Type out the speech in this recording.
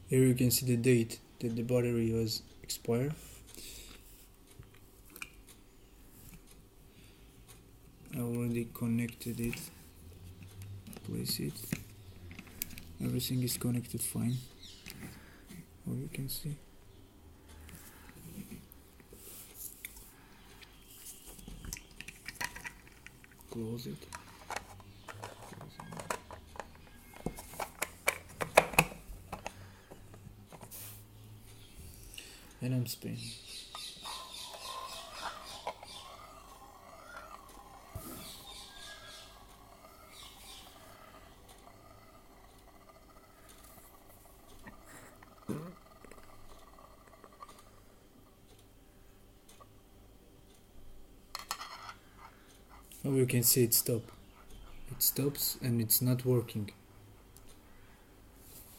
Here you can see the date that the battery was expired. I already connected it. Place it. Everything is connected fine. Or you can see. Close it. And I'm spinning. Now you can see it stops and it's not working.